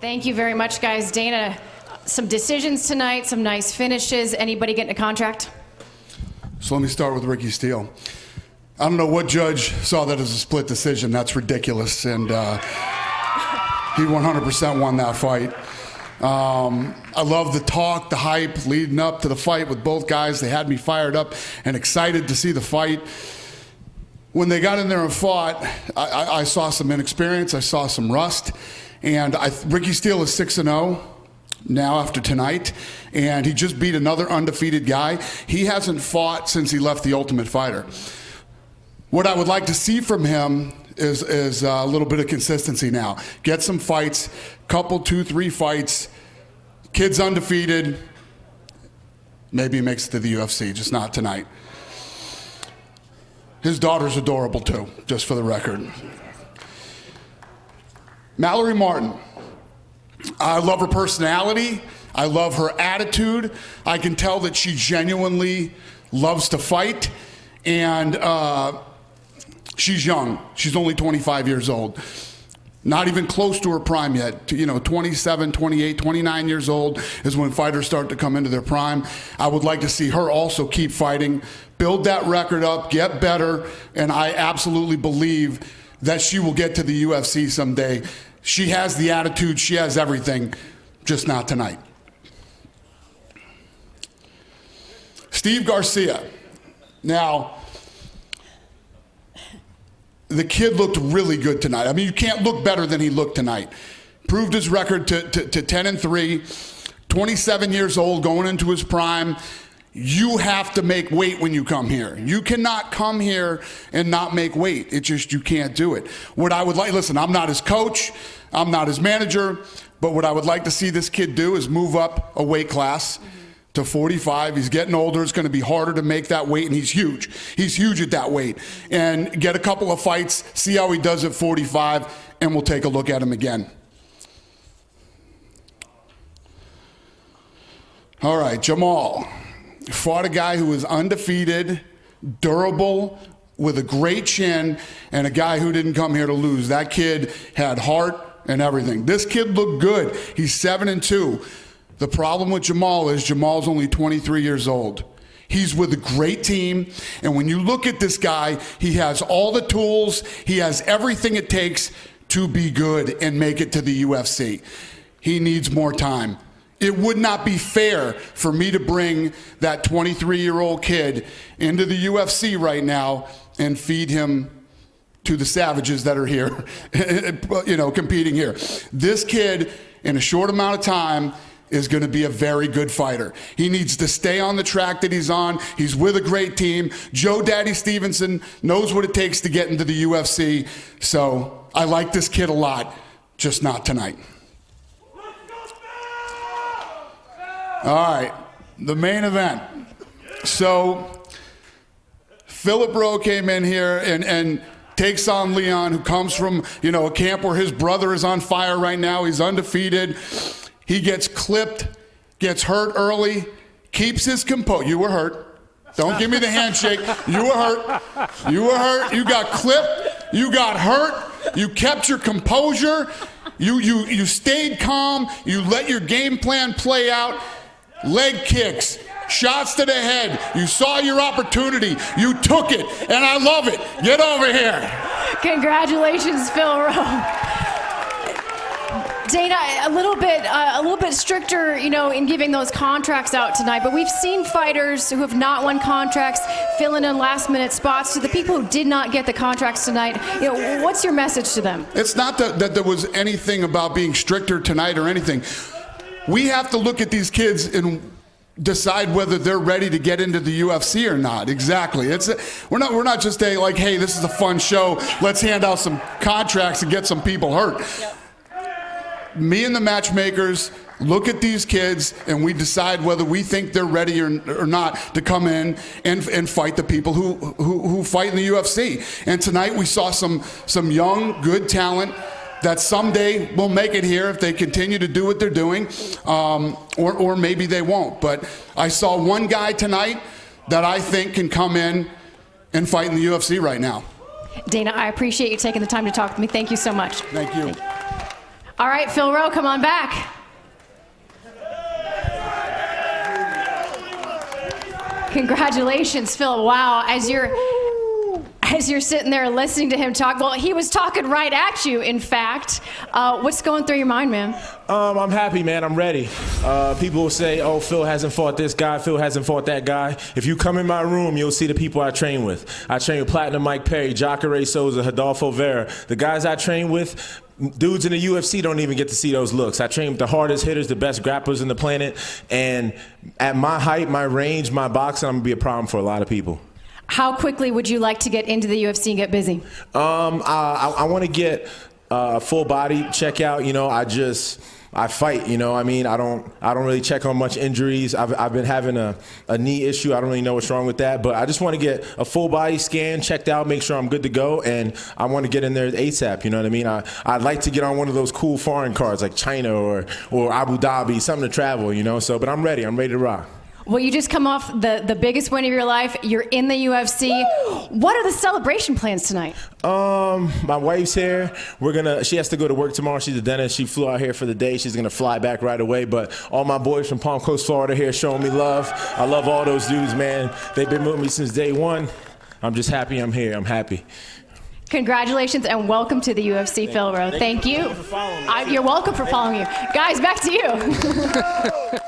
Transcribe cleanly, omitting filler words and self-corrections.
Thank you very much, guys. Dana, some decisions tonight, some nice finishes. Anybody getting a contract? So let me start with Ricky Steele. I don't know what judge saw that as a split decision. That's ridiculous. And he 100% won that fight. I love the talk, the hype leading up to the fight with both guys. They had me fired up and excited to see the fight. When they got in there and fought, I saw some inexperience. I saw some rust. And Ricky Steele is 6-0 now after tonight. And he just beat another undefeated guy. He hasn't fought since he left The Ultimate Fighter. What I would like to see from him is a little bit of consistency now. Get some fights, couple, 2, 3 fights. Kid's undefeated. Maybe he makes it to the UFC, just not tonight. His daughter's adorable too, just for the record. Mallory Martin. I love her personality. I love her attitude. I can tell that she genuinely loves to fight. And she's young. She's only 25 years old. Not even close to her prime yet. 27, 28, 29 years old is when fighters start to come into their prime. I would like to see her also keep fighting, build that record up, get better, and I absolutely believe that she will get to the UFC someday. She has the attitude, she has everything, just not tonight. Steve Garcia. Now, the kid looked really good tonight. I mean, you can't look better than he looked tonight. Proved his record to 10-3, 27 years old, going into his prime. You have to make weight when you come here. You cannot come here and not make weight. It's just, you can't do it. What I would like, listen, I'm not his coach, I'm not his manager, but what I would like to see this kid do is move up a weight class to 45. He's getting older. It's going to be harder to make that weight, and he's huge. He's huge at that weight. And get a couple of fights, see how he does at 45, and we'll take a look at him again. All right, Jamal fought a guy who was undefeated, durable, with a great chin, and a guy who didn't come here to lose. That kid had heart and everything. This kid looked good. He's 7-2. The problem with Jamal is Jamal's only 23 years old. He's with a great team, and when you look at this guy, he has all the tools, he has everything it takes to be good and make it to the UFC. He needs more time. It would not be fair for me to bring that 23-year-old kid into the UFC right now and feed him to the savages that are here, competing here. This kid, in a short amount of time, is going to be a very good fighter. He needs to stay on the track that he's on. He's with a great team. Joe Daddy Stevenson knows what it takes to get into the UFC. So I like this kid a lot, just not tonight. All right, the main event. So Philip Rowe came in here and takes on Leon, who comes from, a camp where his brother is on fire right now. He's undefeated. He gets clipped, gets hurt early, keeps his composure. You were hurt. Don't give me the handshake. You were hurt. You were hurt. You got clipped. You got hurt. You kept your composure. You stayed calm. You let your game plan play out. Leg kicks, shots to the head. You saw your opportunity. You took it, and I love it. Get over here. Congratulations, Phil Rowe. Dana, a little bit stricter, in giving those contracts out tonight. But we've seen fighters who have not won contracts fill in last-minute spots. To the people who did not get the contracts tonight, what's your message to them? It's not that there was anything about being stricter tonight or anything. We have to look at these kids and decide whether they're ready to get into the UFC or not. Exactly. We're not just saying like, hey, this is a fun show. Let's hand out some contracts and get some people hurt. Yep. Me and the matchmakers look at these kids and we decide whether we think they're ready or not to come in and fight the people who fight in the UFC. And tonight we saw some young, good talent that someday will make it here if they continue to do what they're doing, or maybe they won't. But I saw one guy tonight that I think can come in and fight in the UFC right now. Dana, I appreciate you taking the time to talk with me. Thank you so much. Thank you. All right, Phil Rowe, come on back. Congratulations, Phil. Wow, as you're sitting there listening to him talk, well, he was talking right at you, in fact. What's going through your mind, man? I'm happy, man. I'm ready. People will say, oh, Phil hasn't fought this guy, Phil hasn't fought that guy. If you come in my room, you'll see the people I train with. I train with Platinum Mike Perry, Jacare Souza, Rodolfo Vera. The guys I train with, dudes in the UFC don't even get to see those looks. I train with the hardest hitters, the best grapplers on the planet, and at my height, my range, my boxing, I'm going to be a problem for a lot of people. How quickly would you like to get into the UFC and get busy? I want to get a full body checkout. You know, I fight, you know. I mean, I don't really check on much injuries. I've been having a knee issue. I don't really know what's wrong with that, but I just want to get a full body scan checked out, make sure I'm good to go, and I want to get in there ASAP. You know what I mean? I'd like to get on one of those cool foreign cards like China or Abu Dhabi, something to travel. You know. So, but I'm ready. I'm ready to rock. Well, you just come off the biggest win of your life. You're in the UFC. What are the celebration plans tonight? My wife's here. She has to go to work tomorrow. She's a dentist. She flew out here for the day. She's gonna fly back right away. But all my boys from Palm Coast, Florida here showing me love. I love all those dudes, man. They've been with me since day one. I'm just happy I'm here. I'm happy. Congratulations and welcome to the UFC, Phil Rowe. Thank you. You're welcome for following you. Guys, back to you.